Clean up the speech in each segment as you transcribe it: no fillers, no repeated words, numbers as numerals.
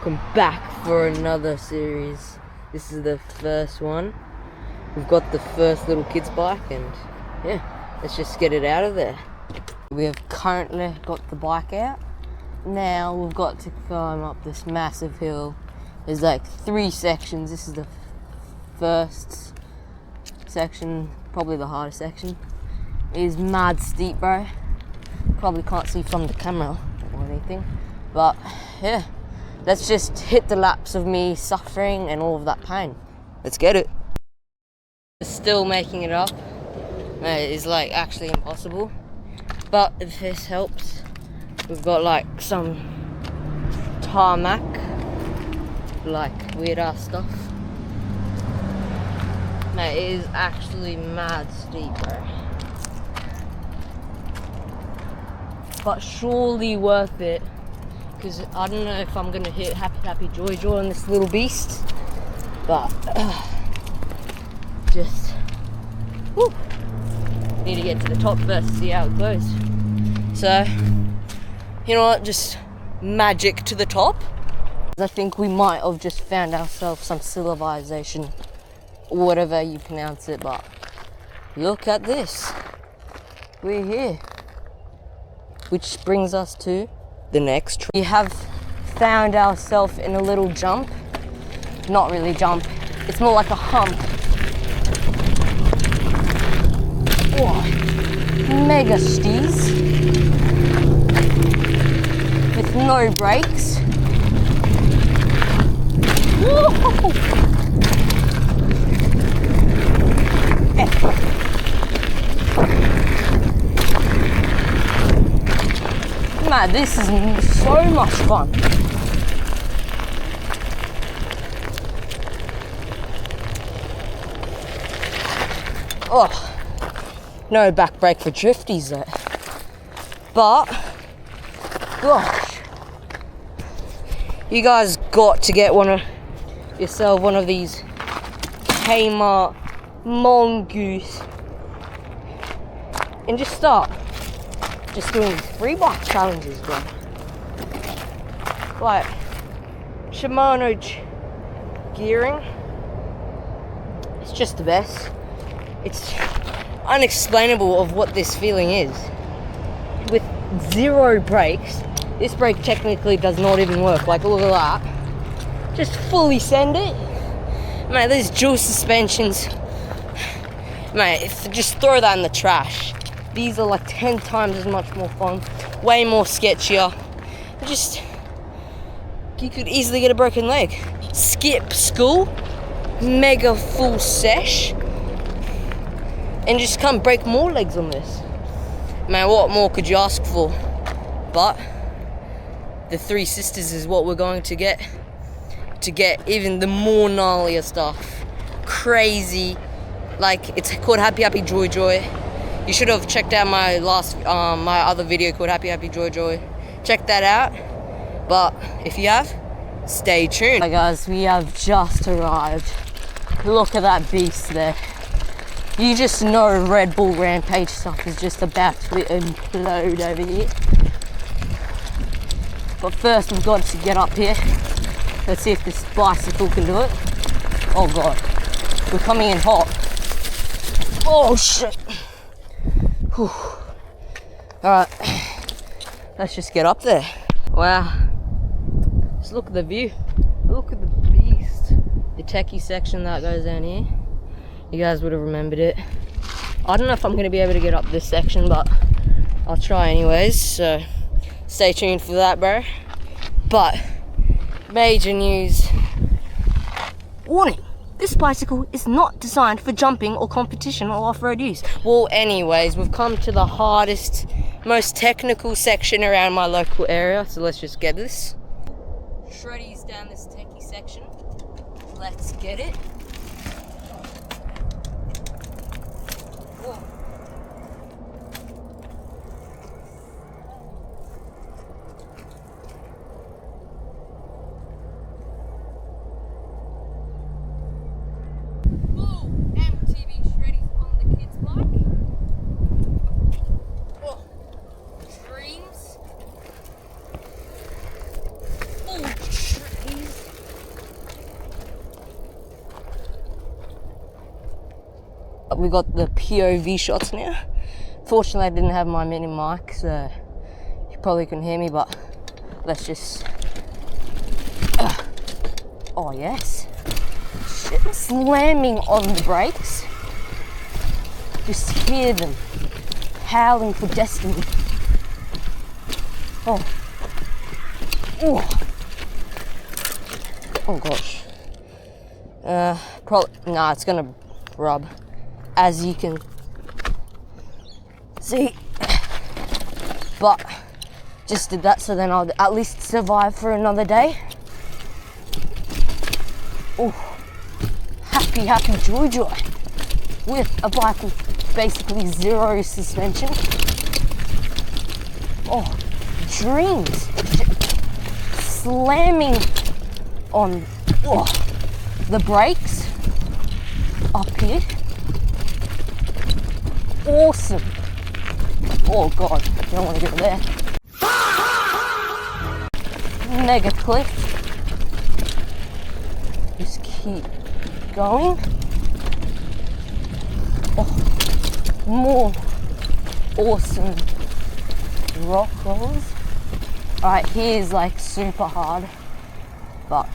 welcome back for another series. This is the first one. We've got the first little kid's bike and yeah, let's just get it out of there. We have currently got the bike out. Now we've got to climb up this massive hill. There's like 3 sections. This is the first section, probably the hardest section. It is mad steep, bro. Probably can't see from the camera or anything, but yeah, let's just hit the laps of me suffering and all of that pain. Let's get it. Still making it up. It is like actually impossible, but if this helps, we've got like some tarmac, like weird ass stuff. Mate, it is actually mad steep, bro. But surely worth it, because I don't know if I'm gonna hit happy joy on this little beast, but just whew, need to get to the top first to see how it goes. So you know what, just magic to the top. I think we might have just found ourselves some civilization, or whatever you pronounce it, but look at this, we're here. Which brings us to the next tree. We have found ourselves in a little jump. Not really jump, it's more like a hump. Whoa. Mega steez. With no brakes. Whoa. Man, this is so much fun. Oh, no back brake for drifties though. But, gosh, you guys got to get yourself one of these Kmart mongoose and just start just doing these free bike challenges, bro. Like Shimano gearing, it's just the best. It's unexplainable of what this feeling is. With 0 brakes, this brake technically does not even work. Like, look at that. Just fully send it. Mate, these dual suspensions, mate, just throw that in the trash. These are like 10 times as much more fun, way more sketchier. You could easily get a broken leg. Skip school, mega full sesh, and just come break more legs on this. Man, what more could you ask for? But the 3 sisters is what we're going to get even the more gnarlier stuff. Crazy, like it's called Happy Joy. You should have checked out my my other video called Happy Joy. Check that out. But if you have, stay tuned. Hi guys, we have just arrived. Look at that beast there. You just know Red Bull Rampage stuff is just about to implode over here. But first we've got to get up here. Let's see if this bicycle can do it. Oh god, we're coming in hot. Oh shit. Whew. Alright, let's just get up there. Wow, just look at the view. Look at the beast. The techie section that goes down here. You guys would have remembered it. I don't know if I'm going to be able to get up this section, but I'll try anyways. So stay tuned for that, bro. But major news. Warning. This bicycle is not designed for jumping or competition or off-road use. Well, anyways, we've come to the hardest, most technical section around my local area, so let's just get this. Shreddies down this techie section. Let's get it. Whoa. MTV shreddies on the kids' bike. Oh, dreams. Full shreddies. we got the POV shots now. Fortunately, I didn't have my mini mic, so you probably couldn't hear me, but let's just... oh yes. Shit. Slamming on the brakes. Just hear them howling for destiny. Oh. Ooh. Oh gosh. Probably, nah, it's gonna rub, as you can see. But just did that so then I'll at least survive for another day. Oh, happy, joy, with a bike with basically zero suspension. Oh, dreams. Slamming on the brakes up here. Awesome. Oh god, don't want to go there. Mega cliff. Just keep going. Oh, more awesome rock rolls. Alright, here's like super hard, but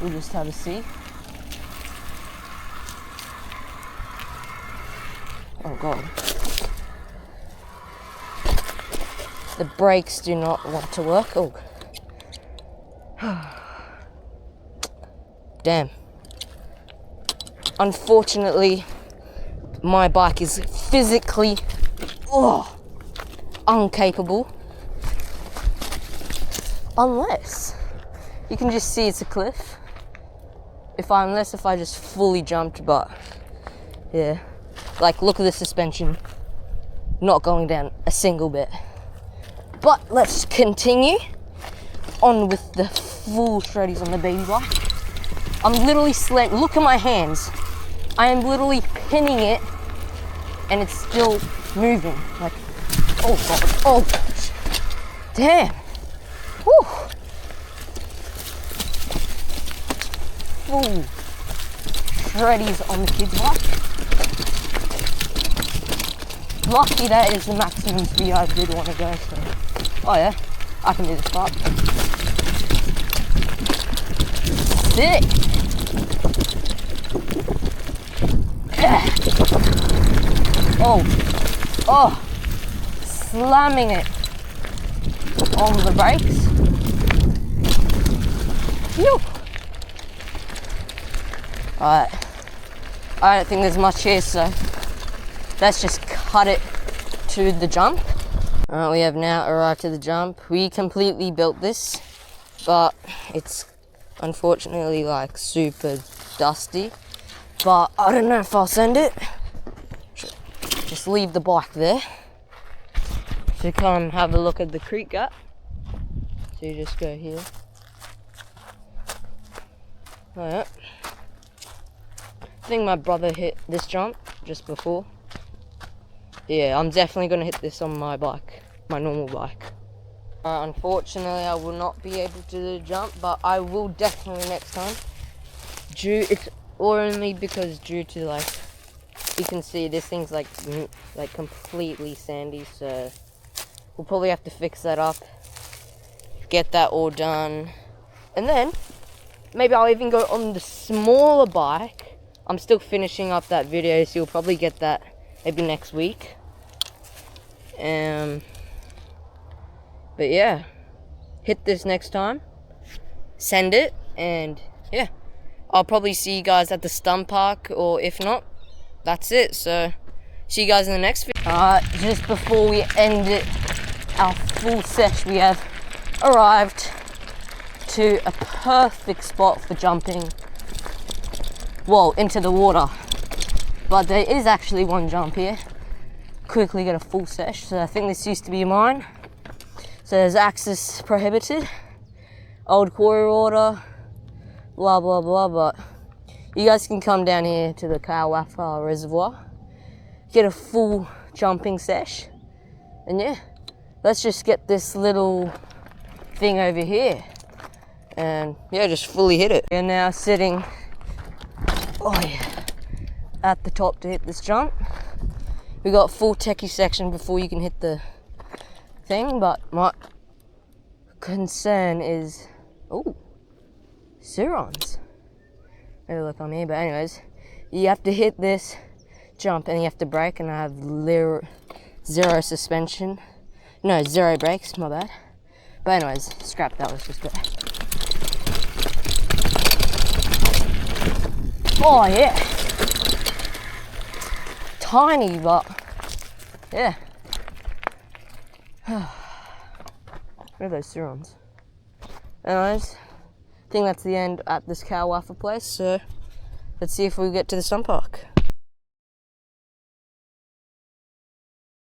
we'll just have a see. Oh god. The brakes do not want to work. Oh. Damn. Unfortunately, my bike is physically incapable. Unless you can just see it's a cliff. Unless if I just fully jumped, but yeah. Like, look at the suspension. Not going down a single bit. But let's continue on with the full shreddies on the baby bike. I'm literally look at my hands. I am literally pinning it and it's still moving. Like, oh god, oh gosh. Damn. Whew. Full shreddies on the kids' bike. Lucky that is the maximum speed I did want to go, so. Oh yeah, I can do this part. Sick! Yeah. Oh, slamming it on the brakes. Phew. Alright, I don't think there's much here, so let's just cut it to the jump. We have now arrived to the jump. We completely built this, but it's unfortunately like super dusty. But I don't know if I'll send it. Just leave the bike there to come have a look at the creek gap. So you just go here. Alright. I think my brother hit this jump just before. Yeah, I'm definitely going to hit this on my bike, my normal bike. Unfortunately, I will not be able to do the jump, but I will definitely next time. It's only because due to like, you can see this thing's like completely sandy, so we'll probably have to fix that up, get that all done, and then maybe I'll even go on the smaller bike. I'm still finishing up that video, so you'll probably get that maybe next week. But yeah, hit this next time, send it, and yeah, I'll probably see you guys at the stunt park, or if not, that's it. So see you guys in the next video. Just before we end it, our full sesh, we have arrived to a perfect spot for jumping, well, into the water. But there is actually one jump here. Quickly get a full sesh. So I think this used to be mine. So there's access prohibited, old quarry water, blah blah blah. But you guys can come down here to the Kawartha reservoir, get a full jumping sesh, and yeah, let's just get this little thing over here, and yeah, just fully hit it. We're now sitting, oh yeah, at the top to hit this jump. We got full techie section before you can hit the thing, but my concern is, oh, Surons. Maybe look on me, but anyways, you have to hit this jump and you have to brake, and I have zero suspension. No, zero brakes, my bad. But anyways, scrap that, was just good. Oh yeah. Tiny, but yeah. Where are those Surons? Anyways, I think that's the end at this kawartha place, so let's see if we get to the stunt park.